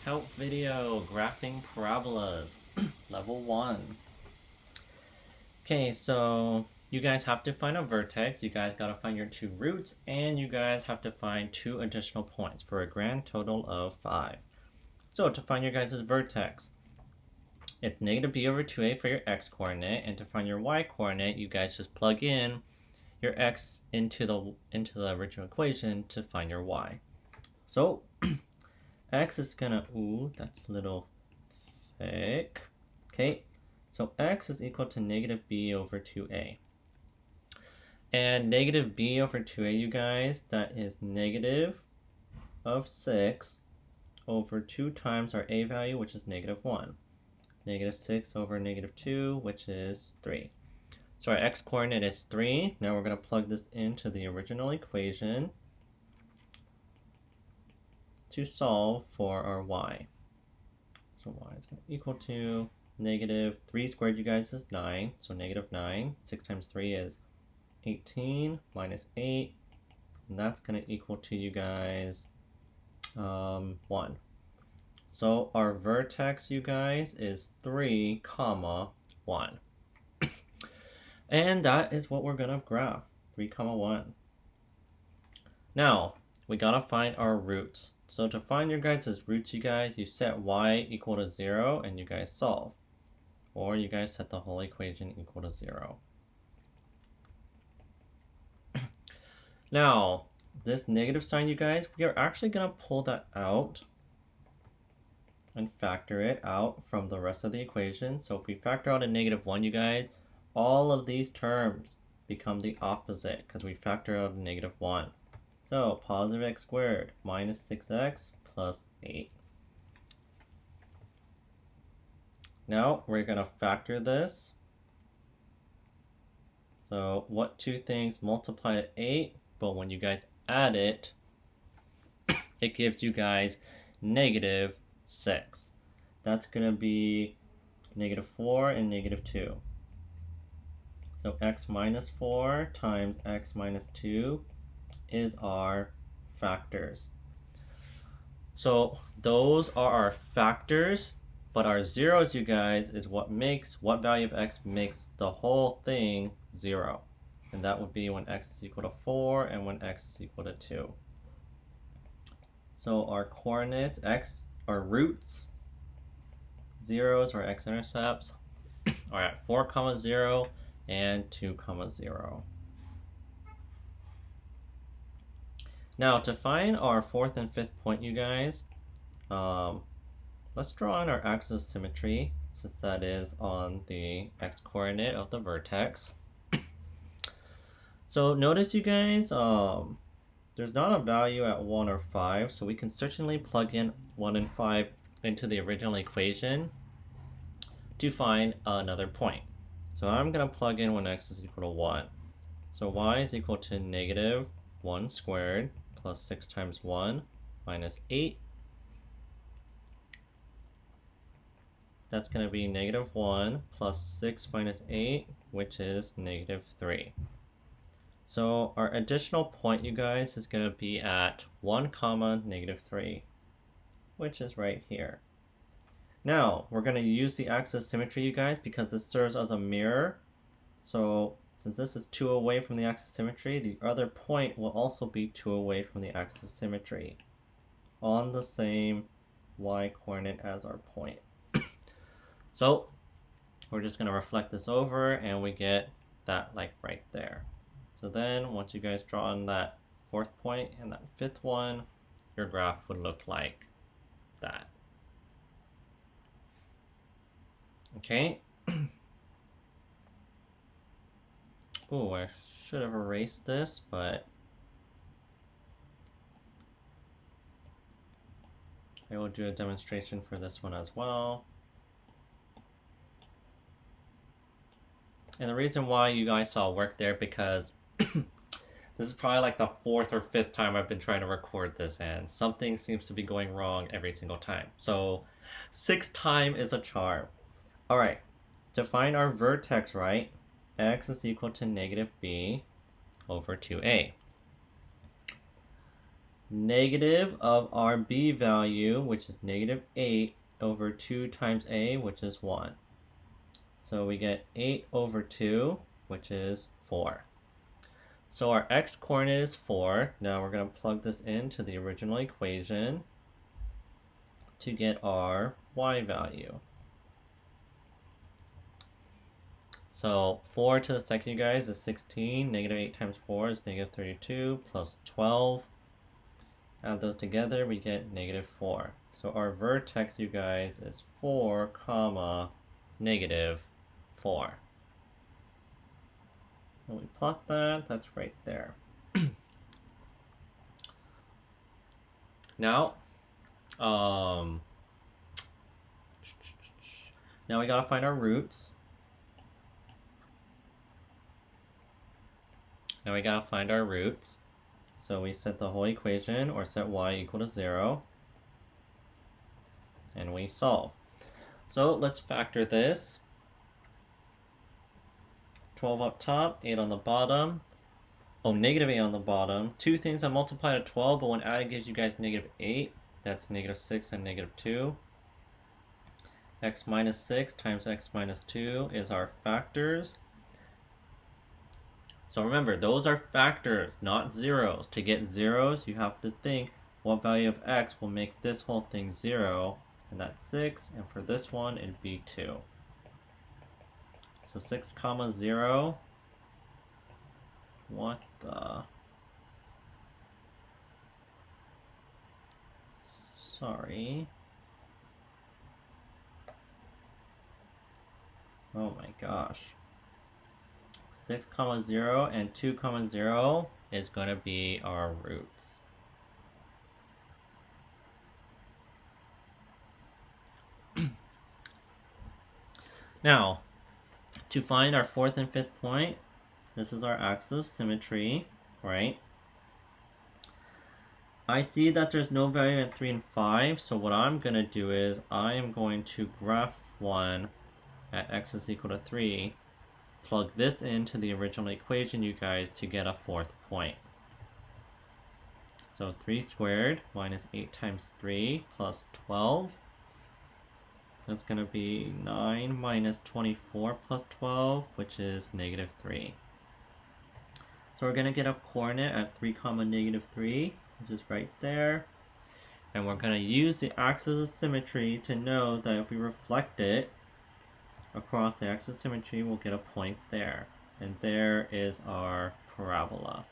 Help video, graphing parabolas, level 1. Okay, so you guys have to find a vertex, you guys gotta find your two roots, and you guys have to find two additional points for a grand total of 5. So to find your guys' vertex, it's negative b over 2a for your x coordinate, and to find your y coordinate, you guys just plug in your x into the original equation to find your y. So x is gonna, ooh, that's a little thick. Okay, so x is equal to negative b over 2a. And negative b over 2a, you guys, that is negative of 6 over 2 times our a value, which is negative 1. Negative 6 over negative 2, which is 3. So our x coordinate is 3. Now we're going to plug this into the original equation to solve for our y. So y is going to equal to negative 3 squared, you guys, is 9. So negative 9. 6 times 3 is 18 minus 8. And that's going to equal to, you guys, 1. So our vertex, you guys, is 3, comma 1. And that is what we're going to graph, 3, comma 1. Now, we got to find our roots. So to find your guys' roots, you guys, you set y equal to 0 and you guys solve. Or you guys set the whole equation equal to 0. Now, this negative sign, you guys, we are actually going to pull that out and factor it out from the rest of the equation. So if we factor out a negative 1, you guys, all of these terms become the opposite because we factor out a negative 1. So positive x squared minus 6x plus 8. Now we're going to factor this. So what two things multiply to 8, but when you guys add it, it gives you guys negative 6. That's going to be negative 4 and negative 2. So x minus 4 times x minus 2 is our factors. So those are our factors, but our zeros, you guys, is what value of x makes the whole thing 0. And that would be when x is equal to 4 and when x is equal to 2. So our coordinates, x, our roots, zeros, or x-intercepts, are at 4, 0 and 2, 0. Now to find our fourth and fifth point, you guys, let's draw on our axis of symmetry, since that is on the x-coordinate of the vertex. So notice, you guys, there's not a value at 1 or 5, so we can certainly plug in 1 and 5 into the original equation to find another point. So I'm going to plug in when x is equal to 1. So y is equal to negative 1 squared plus 6 times 1 minus 8. That's going to be negative 1 plus 6 minus 8, which is negative 3. So our additional point, you guys, is going to be at 1, negative 3, which is right here. Now, we're going to use the axis of symmetry, you guys, because this serves as a mirror. So since this is 2 away from the axis of symmetry, the other point will also be 2 away from the axis of symmetry on the same y-coordinate as our point. So we're just going to reflect this over and we get that like right there. So then once you guys draw on that fourth point and that fifth one, your graph would look like that. Okay. Oh, I should have erased this, but I will do a demonstration for this one as well. And the reason why you guys saw work there, because this is probably like the 4th or 5th time I've been trying to record this, and something seems to be going wrong every single time. So 6th time is a charm. Alright, to find our vertex, right, x is equal to negative b over 2a. negative of our b value, which is negative 8, over 2 times a, which is 1. So we get 8 over 2, which is 4. So our x-coordinate is 4. Now we're going to plug this into the original equation to get our y value. So 4 to the second, you guys, is 16. Negative 8 times 4 is negative 32, plus 12. Add those together, we get negative 4. So our vertex, you guys, is 4, comma, negative 4. When we plot that, that's right there. Now, now we gotta find our roots. So we set the whole equation, or set y equal to 0, and we solve. So let's factor this. 12 up top, 8 on the bottom. Oh, negative 8 on the bottom. Two things that multiply to 12, but when added gives you guys negative 8. That's negative 6 and negative 2. X minus 6 times x minus 2 is our factors. So remember, those are factors, not zeros. To get zeros, you have to think what value of x will make this whole thing 0, and that's 6, and for this one, it'd be 2. So 6 comma 0. What the? Sorry. Oh my gosh. 6 comma 0 and 2 comma 0 is going to be our roots. Now, to find our fourth and fifth point, this is our axis of symmetry, right? I see that there's no value at 3 and 5, so what I'm going to do is I am going to graph one at x is equal to 3, plug this into the original equation, you guys, to get a fourth point. So 3 squared minus 8 times 3 plus 12. That's going to be 9 minus 24 plus 12, which is negative 3. So we're going to get a coordinate at 3 comma negative 3, which is right there. And we're going to use the axis of symmetry to know that if we reflect it across the axis of symmetry, we'll get a point there. And there is our parabola.